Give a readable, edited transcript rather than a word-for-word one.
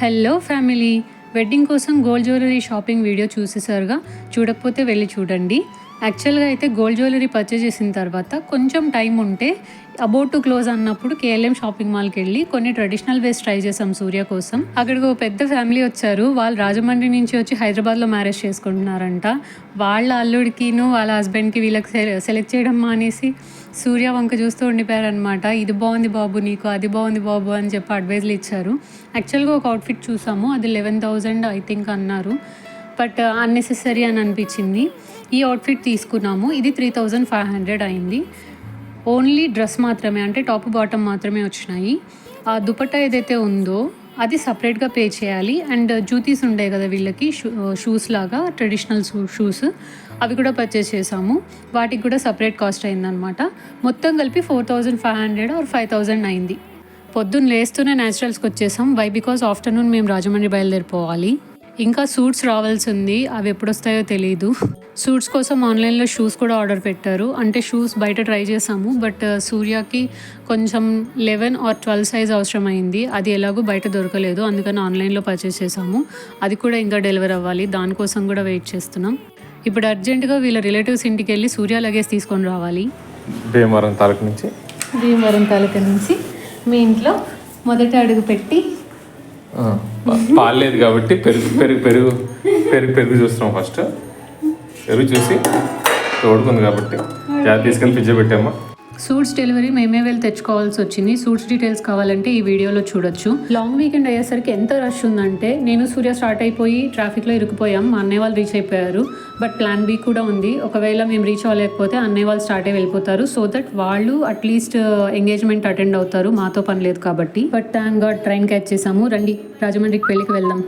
Hello family, wedding కోసం gold jewellery shopping video చూసేసారుగా. చూడకపోతే వెళ్ళి చూడండి. యాక్చువల్గా అయితే గోల్డ్ జ్యువెలరీ పర్చేస్ చేసిన తర్వాత కొంచెం టైం ఉంటే అబౌట్ టు క్లోజ్ అన్నప్పుడు కేఎల్ఎం షాపింగ్ మాల్కి వెళ్ళి కొన్ని ట్రెడిషనల్ వేస్ ట్రై చేసాం సూర్య కోసం. అక్కడికి ఒక పెద్ద ఫ్యామిలీ వచ్చారు. వాళ్ళు రాజమండ్రి నుంచి వచ్చి హైదరాబాద్లో మ్యారేజ్ చేసుకుంటున్నారంట. వాళ్ళ అల్లుడికిను వాళ్ళ హస్బెండ్కి వీళ్ళకి సెలెక్ట్ చేయడం మానేసి సూర్య వంక చూస్తూ ఉండిపోయారనమాట. ఇది బాగుంది బాబు నీకు, అది బాగుంది బాబు అని చెప్పి అడ్వైజ్లు ఇచ్చారు. యాక్చువల్గా ఒక అవుట్ఫిట్ చూసాము, అది 11,000 ఐ థింక్ అన్నారు. బట్ అన్నెసెసరీ అని అనిపించింది. ఈ అవుట్ఫిట్ తీసుకున్నాము. ఇది 3,500 అయింది. ఓన్లీ డ్రెస్ మాత్రమే, అంటే టాప్ బాటమ్ మాత్రమే వచ్చినాయి. ఆ దుపట్టా ఏదైతే ఉందో అది సపరేట్గా పే చేయాలి. అండ్ జూతీస్ ఉండే కదా వీళ్ళకి, షూస్ లాగా ట్రెడిషనల్ షూస్, అవి కూడా పర్చేస్ చేసాము. వాటికి కూడా సపరేట్ కాస్ట్ అయిందనమాట. మొత్తం కలిపి 4,500 ఆర్ 5,000 అయింది. పొద్దున్న లేస్తూనే న్యాచురల్స్కి వచ్చేసాం. వై బికాజ్ ఆఫ్టర్నూన్ మేము రాజమండ్రి బయలుదేరిపోవాలి. ఇంకా సూట్స్ రావాల్సి ఉంది, అవి ఎప్పుడు వస్తాయో తెలీదు. సూట్స్ కోసం ఆన్లైన్లో షూస్ కూడా ఆర్డర్ పెట్టారు. అంటే షూస్ బయట ట్రై చేసాము, బట్ సూర్యకి కొంచెం 11 ఆర్ 12 సైజ్ అవసరం అయింది. అది ఎలాగో బయట దొరకలేదు, అందుకని ఆన్లైన్లో పర్చేస్ చేసాము. అది కూడా ఇంకా డెలివర్ అవ్వాలి, దానికోసం కూడా వెయిట్ చేస్తున్నాం. ఇప్పుడు అర్జెంటుగా వీళ్ళ రిలేటివ్స్ ఇంటికి వెళ్ళి సూర్య లగేజ్ తీసుకొని రావాలి. భీమవరం తాలూకా నుంచి మీ ఇంట్లో మొదటి అడుగు పెట్టి పాలేదు కాబట్టి పెరుగు చూస్తున్నాం. ఫస్ట్ పెరుగు చూసి తోడుకుంది కాబట్టి తీసుకెళ్ళి ఫ్రిడ్జ్ పెట్టామా. సూట్స్ డెలివరీ మేమే వెళ్ళి తెచ్చుకోవాల్సి వచ్చింది. సూట్స్ డీటెయిల్స్ కావాలంటే ఈ వీడియోలో చూడొచ్చు. లాంగ్ వీకెండ్ అయ్యేసరికి ఎంత రష్ ఉందంటే నేను సూర్య స్టార్ట్ అయిపోయి ట్రాఫిక్లో ఇరుక్కుపోయాం. మా అన్నయ్య వాళ్ళు రీచ్ అయిపోయారు. బట్ ప్లాన్ బి కూడా ఉంది. ఒకవేళ మేము రీచ్ అవ్వలేకపోతే అన్నయ్య వాళ్ళు స్టార్ట్ అయ్యి వెళ్ళిపోతారు. సో దట్ వాళ్ళు అట్లీస్ట్ ఎంగేజ్మెంట్ అటెండ్ అవుతారు, మాతో పని లేదు కాబట్టి. But thank God train catch చేసాము. రండి రాజమండ్రికి పెళ్ళికి వెళ్దాం.